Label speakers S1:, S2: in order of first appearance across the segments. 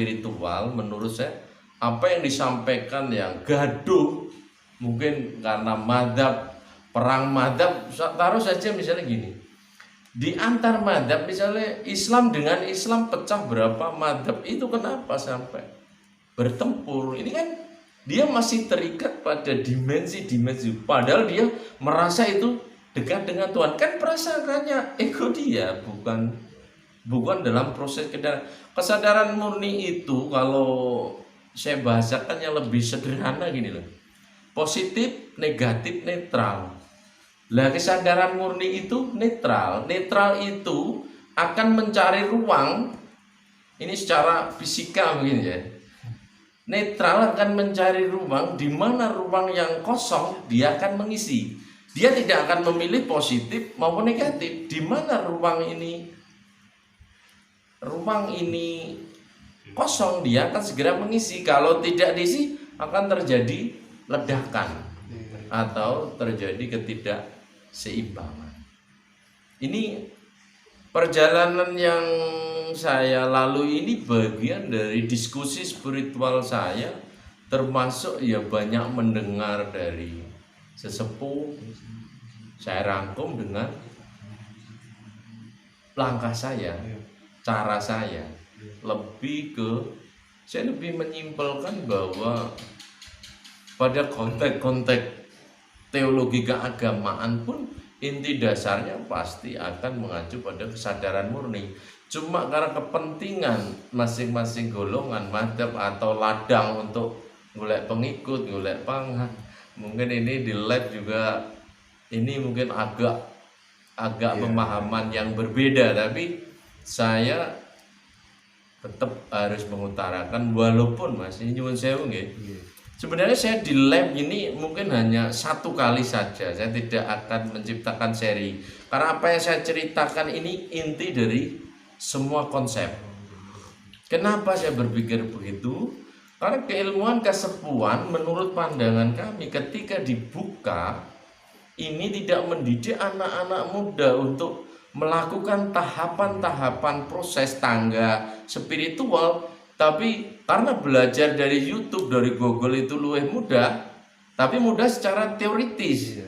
S1: spiritual menurut saya apa yang disampaikan yang gaduh, mungkin karena madhab, perang madhab. Taruh saja misalnya gini, di antar madhab misalnya Islam dengan Islam pecah berapa madhab, itu kenapa sampai bertempur? Ini kan dia masih terikat pada dimensi-dimensi, padahal dia merasa itu dekat dengan Tuhan. Kan perasaannya ego dia, bukan dalam proses kesadaran murni itu. Kalau saya bahasakan yang lebih sederhana gini loh, positif, negatif, netral. Lah kesadaran murni itu netral. Netral itu akan mencari ruang, ini secara fisika begini ya. Netral akan mencari ruang, di mana ruang yang kosong dia akan mengisi. Dia tidak akan memilih positif maupun negatif. Di mana ruang ini kosong, dia akan segera mengisi. Kalau tidak diisi akan terjadi ledakan atau terjadi ketidakseimbangan. Ini perjalanan yang saya lalui ini bagian dari diskusi spiritual saya, termasuk ya banyak mendengar dari sesepuh. Saya rangkum dengan langkah saya, cara saya. Saya lebih menyimpulkan bahwa pada konteks teologi keagamaan pun inti dasarnya pasti akan mengacu pada kesadaran murni. Cuma karena kepentingan masing-masing golongan, madhab atau ladang untuk golek pengikut, golek pangan, mungkin ini di lab juga ini mungkin agak pemahaman yang berbeda, tapi saya tetap harus mengutarakan, walaupun Mas ini nyuwun sewu nggih. Sebenarnya saya di lab ini mungkin hanya satu kali saja, saya tidak akan menciptakan seri. Karena apa yang saya ceritakan ini inti dari semua konsep. Kenapa saya berpikir begitu? Karena keilmuan kesepuhan menurut pandangan kami ketika dibuka, ini tidak mendidik anak-anak muda untuk melakukan tahapan-tahapan proses tangga spiritual, tapi karena belajar dari YouTube, dari Google itu lebih mudah, tapi mudah secara teoritis.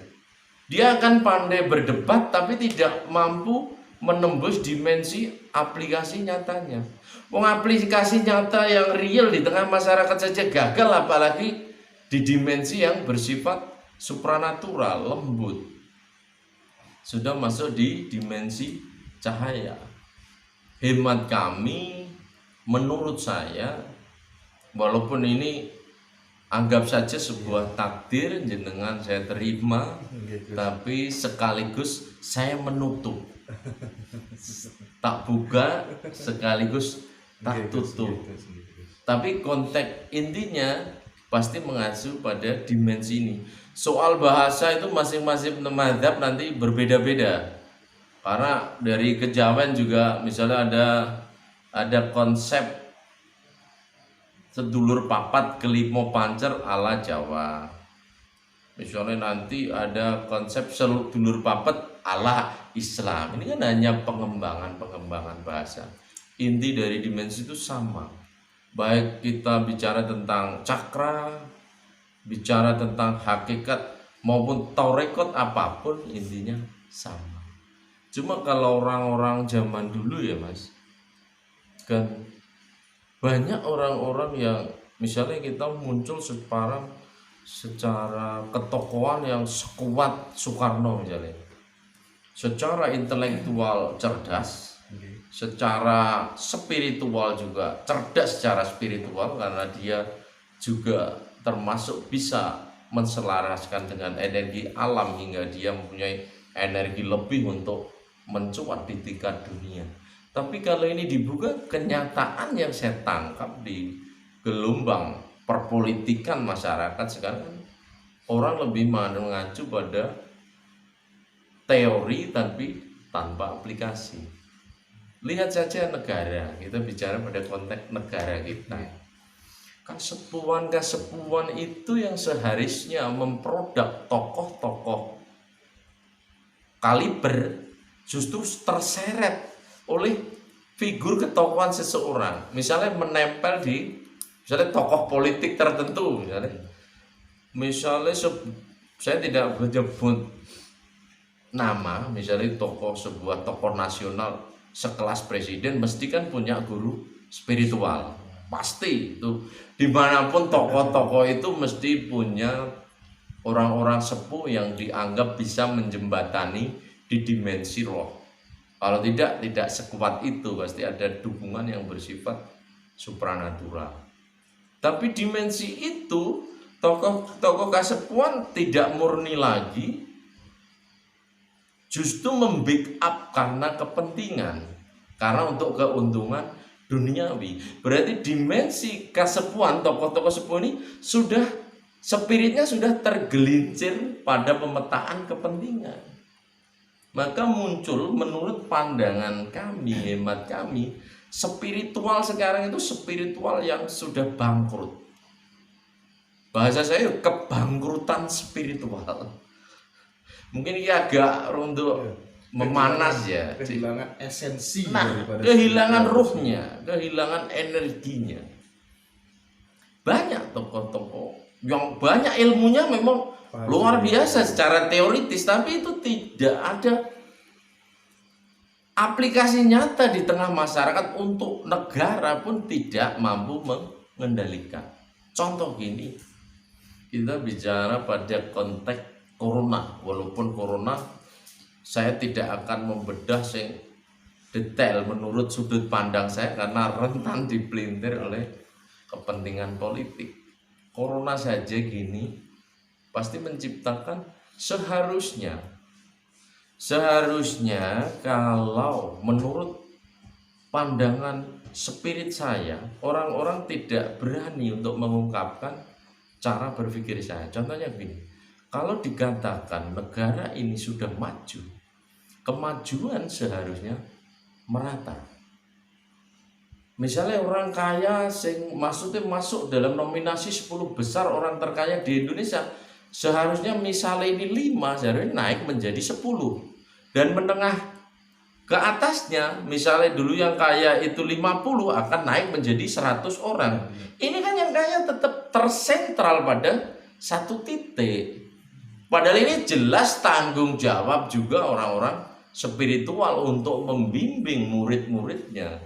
S1: Dia akan pandai berdebat tapi tidak mampu menembus dimensi aplikasi nyatanya. Aplikasi nyata yang real di tengah masyarakat saja gagal, apalagi di dimensi yang bersifat supranatural, lembut. Sudah masuk di dimensi cahaya. Hemat kami, menurut saya, walaupun ini anggap saja sebuah takdir jenengan saya terima, tapi sekaligus saya menutup. Tak buka sekaligus tak tutup. Tapi konteks intinya pasti mengacu pada dimensi ini. Soal bahasa itu masing-masing madhab nanti berbeda-beda. Karena dari kejawen juga misalnya ada konsep sedulur papat kelimo pancer ala Jawa. Misalnya nanti ada konsep sedulur papat ala Islam. Ini kan hanya pengembangan bahasa. Inti dari dimensi itu sama. Baik kita bicara tentang cakra, bicara tentang hakikat maupun taurekot apapun, intinya sama. Cuma kalau orang-orang zaman dulu ya Mas, kan banyak orang-orang yang misalnya kita muncul secara ketokohan yang sekuat Soekarno misalnya, secara intelektual cerdas, secara spiritual juga cerdas secara spiritual, karena dia juga termasuk bisa menselaraskan dengan energi alam hingga dia mempunyai energi lebih untuk mencuat di tingkat dunia. Tapi kalau ini dibuka, kenyataan yang saya tangkap di gelombang perpolitikan masyarakat sekarang, orang lebih mengacu pada teori tapi tanpa aplikasi. Lihat saja negara, kita bicara pada konteks negara kita. Kesepuhan itu yang seharusnya memproduk tokoh-tokoh kaliber justru terseret oleh figur ketokohan seseorang, misalnya menempel di misalnya tokoh politik tertentu, misalnya saya tidak menyebut nama, misalnya sebuah tokoh nasional sekelas presiden mesti kan punya guru spiritual, pasti itu dimanapun tokoh-tokoh itu mesti punya orang-orang sepuh yang dianggap bisa menjembatani di dimensi roh. Kalau tidak sekuat itu, pasti ada dukungan yang bersifat supranatural. Tapi dimensi itu tokoh kasepuan tidak murni lagi, justru membackup karena kepentingan, karena untuk keuntungan duniawi. Berarti dimensi kasepuan tokoh-tokoh sepuh ini sudah spiritnya sudah tergelincir pada pemetaan kepentingan. Maka muncul menurut pandangan kami, hemat kami, spiritual sekarang itu spiritual yang sudah bangkrut. Bahasa saya kebangkrutan spiritual. Mungkin ini agak untuk memanas ya.
S2: Kehilangan esensi
S1: daripada kehilangan ruhnya, kehilangan energinya. Banyak tokoh-tokoh yang banyak ilmunya memang luar biasa secara teoritis, tapi itu tidak ada aplikasi nyata di tengah masyarakat. Untuk negara pun tidak mampu mengendalikan. Contoh gini, kita bicara pada konteks corona, walaupun corona saya tidak akan membedah sing detail menurut sudut pandang saya karena rentan dipelintir oleh kepentingan politik. Corona saja gini pasti menciptakan seharusnya kalau menurut pandangan spirit saya, orang-orang tidak berani untuk mengungkapkan cara berpikir saya. Contohnya begini, kalau dikatakan negara ini sudah maju, kemajuan seharusnya merata. Misalnya orang kaya maksudnya masuk dalam nominasi 10 besar orang terkaya di Indonesia, seharusnya misalnya ini 5, seharusnya naik menjadi 10. Dan menengah ke atasnya, misalnya dulu yang kaya itu 50 akan naik menjadi 100 orang. Ini kan yang kaya tetap tersentral pada satu titik. Padahal ini jelas tanggung jawab juga orang-orang spiritual untuk membimbing murid-muridnya,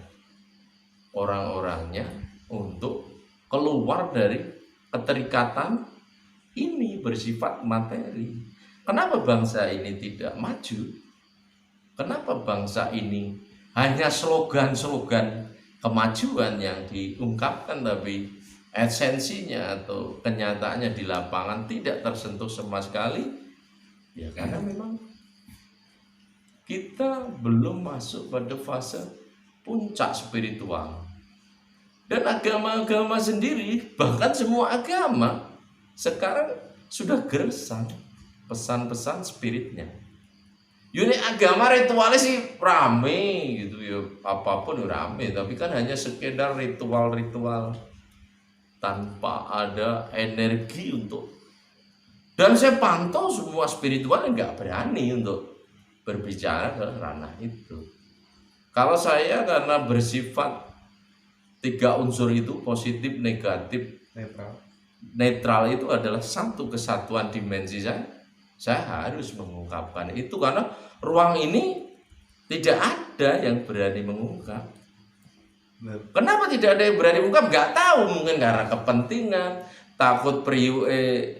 S1: orang-orangnya untuk keluar dari keterikatan ini bersifat materi. Kenapa bangsa ini tidak maju? Kenapa bangsa ini hanya slogan-slogan kemajuan yang diungkapkan, tapi esensinya atau kenyataannya di lapangan tidak tersentuh sama sekali? Ya karena memang kita belum masuk pada fase puncak spiritual. Dan agama-agama sendiri, bahkan semua agama sekarang sudah gersang pesan-pesan spiritnya. Unit agama ritualnya sih rame gitu ya, apapun rame, tapi kan hanya sekedar ritual-ritual tanpa ada energi untuk. Dan saya pantau semua spiritual nggak berani untuk berbicara ke ranah itu. Kalau saya karena bersifat 3 unsur itu, positif, negatif, netral itu adalah satu kesatuan dimensi saya harus mengungkapkan itu karena ruang ini tidak ada yang berani mengungkap. Kenapa tidak ada yang berani mengungkap? Gak tahu, mungkin karena kepentingan, takut priuke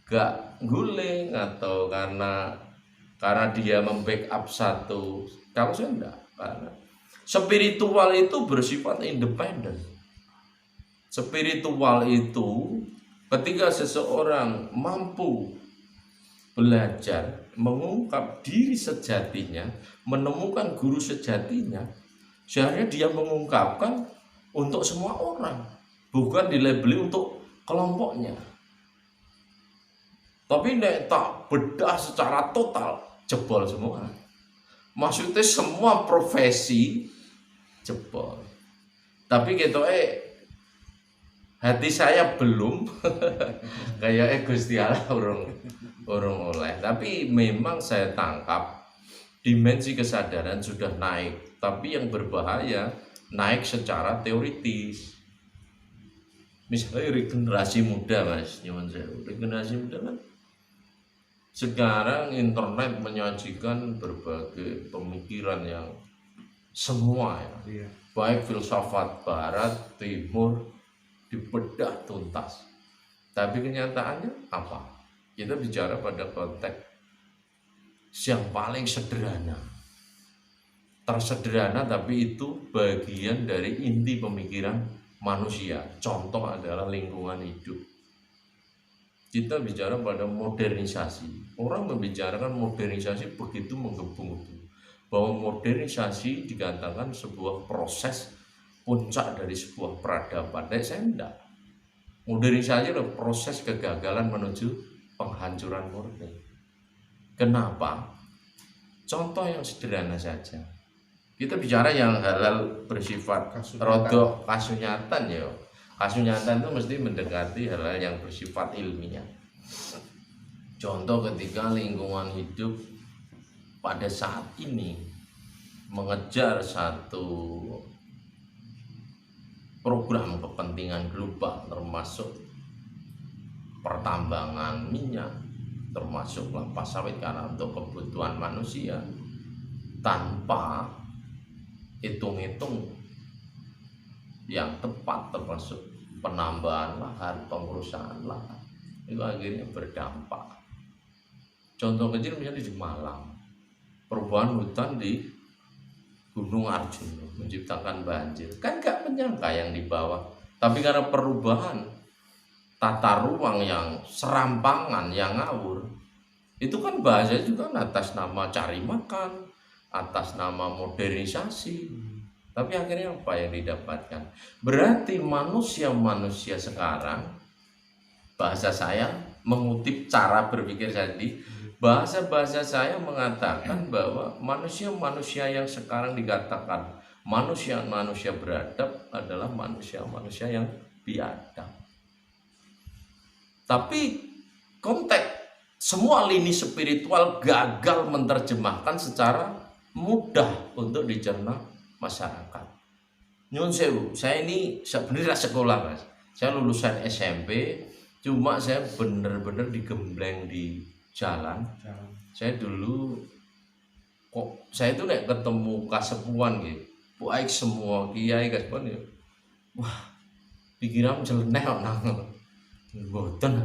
S1: gak guling, atau karena dia membackup satu. Kalau saya enggak, karena spiritual itu bersifat independen. Spiritual itu ketika seseorang mampu belajar mengungkap diri sejatinya, menemukan guru sejatinya, seharusnya dia mengungkapkan untuk semua orang, bukan dilabeli untuk kelompoknya. Tapi nek tak bedah secara total, jebol semua. Maksudnya semua profesi jebol. Tapi gitu hati saya belum kayak Gusti Allah urung oleh. Tapi memang saya tangkap dimensi kesadaran sudah naik, tapi yang berbahaya naik secara teoritis. Misalnya regenerasi muda, Mas, nyuwun sewu. Regenerasi muda kan sekarang internet menyajikan berbagai pemikiran yang semua ya, baik filsafat barat, timur dibedah tuntas. Tapi kenyataannya apa? Kita bicara pada konteks yang paling sederhana, tersederhana, tapi itu bagian dari inti pemikiran manusia. Contoh adalah lingkungan hidup. Kita bicara pada modernisasi. Orang membicarakan modernisasi begitu menggebu-gebu, bahwa modernisasi dikatakan sebuah proses puncak dari sebuah peradaban. Saya enggak. Modernisasi adalah proses kegagalan menuju penghancuran murni. Kenapa? Contoh yang sederhana saja. Kita bicara yang hal-hal bersifat rodok kasunyatan ya. Kasunyatan itu mesti mendekati hal-hal yang bersifat ilmiah. Contoh ketika lingkungan hidup pada saat ini mengejar satu program kepentingan global, termasuk pertambangan minyak, termasuk kelapa sawit karena untuk kebutuhan manusia, tanpa hitung-hitung yang tepat, termasuk penambahan lahan, pengurusan lahan, itu akhirnya berdampak. Contoh kecil misalnya di Malang, perubahan hutan di Gunung Arjuna menciptakan banjir, kan gak menyangka yang di bawah, tapi karena perubahan tata ruang yang serampangan, yang ngawur, itu kan bahasa juga atas nama cari makan, atas nama modernisasi. Tapi akhirnya apa yang didapatkan? Berarti manusia-manusia sekarang, bahasa saya mengutip cara berpikir tadi, bahasa saya mengatakan bahwa manusia-manusia yang sekarang dikatakan manusia-manusia beradab adalah manusia-manusia yang biadab. Tapi konteks semua lini spiritual gagal menerjemahkan secara mudah untuk dicerna masyarakat. Nyun sewu, saya ini sebenarnya sekolah, Mas. Saya lulusan SMP, cuma saya bener-bener digembleng di jalan. Saya dulu saya itu nek ketemu kasepuan gitu, baik semua kiai kasepuan ya, wah pikiran jeleneh kok nang mboten.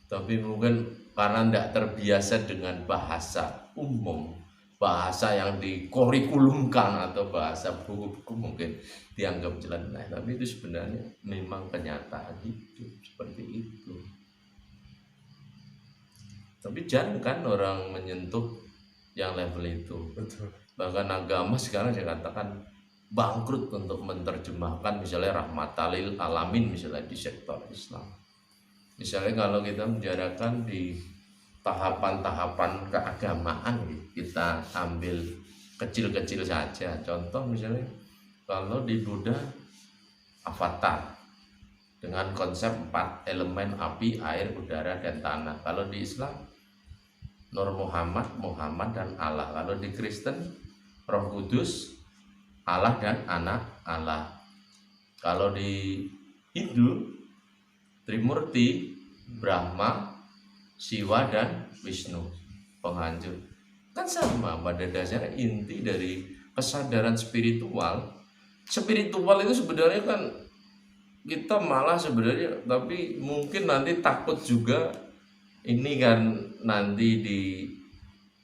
S1: Tapi mungkin karena tidak terbiasa dengan bahasa umum, bahasa yang dikurikulumkan atau bahasa buku-buku, mungkin dianggap jeleneh. Tapi itu sebenarnya memang kenyataan hidup seperti itu. Tapi jarang kan orang menyentuh yang level itu. Betul. Bahkan agama sekarang saya katakan bangkrut untuk menerjemahkan misalnya rahmatan lil alamin misalnya di sektor Islam. Misalnya kalau kita menjarakan di tahapan-tahapan keagamaan, kita ambil kecil-kecil saja. Contoh misalnya kalau di Buddha avatar dengan konsep 4 elemen api, air, udara, dan tanah. Kalau di Islam Nur Muhammad, Muhammad dan Allah. Kalau di Kristen Roh Kudus, Allah dan anak Allah. Kalau di Hindu Trimurti, Brahma, Siwa dan Wisnu, penghancur. Kan sama pada dasarnya inti dari kesadaran spiritual. Spiritual itu sebenarnya kan kita malah sebenarnya, tapi mungkin nanti takut juga ini kan nanti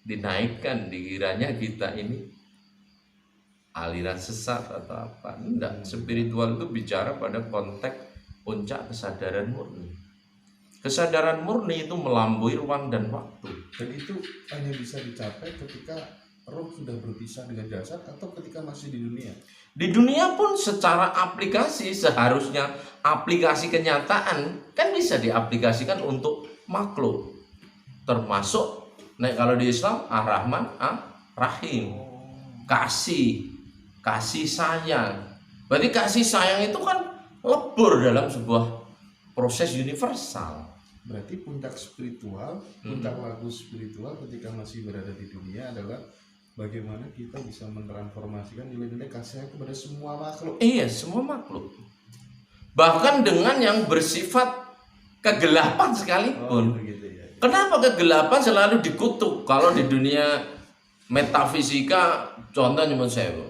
S1: dinaikkan, dikiranya kita ini aliran sesat atau apa. Enggak, spiritual itu bicara pada konteks puncak kesadaran murni. Kesadaran murni itu melampaui ruang dan waktu.
S2: Dan itu hanya bisa dicapai ketika roh sudah berpisah dengan jasad atau ketika masih di dunia.
S1: Di dunia pun secara aplikasi, seharusnya aplikasi kenyataan kan bisa diaplikasikan untuk makhluk. Termasuk kalau di Islam Ar-Rahman Ar-Rahim. Kasih sayang. Berarti kasih sayang itu kan lebur dalam sebuah proses universal.
S2: Berarti puncak spiritual, puncak laku spiritual ketika masih berada di dunia adalah bagaimana kita bisa mentransformasikan nilai-nilai kasih kepada semua makhluk.
S1: Iya, semua makhluk. Bahkan dengan yang bersifat kegelapan sekalipun.
S2: Begitu ya.
S1: Kenapa kegelapan selalu dikutuk? Kalau di dunia metafisika, contoh nyuwun sewu.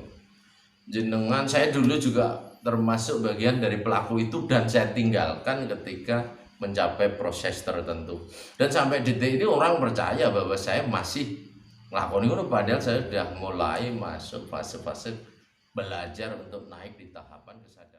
S1: Jenengan, saya dulu juga termasuk bagian dari pelaku itu dan saya tinggalkan ketika mencapai proses tertentu. Dan sampai detik ini orang percaya bahwa saya masih ngelakoni itu, padahal saya sudah mulai masuk fase-fase belajar untuk naik di tahapan kesadaran.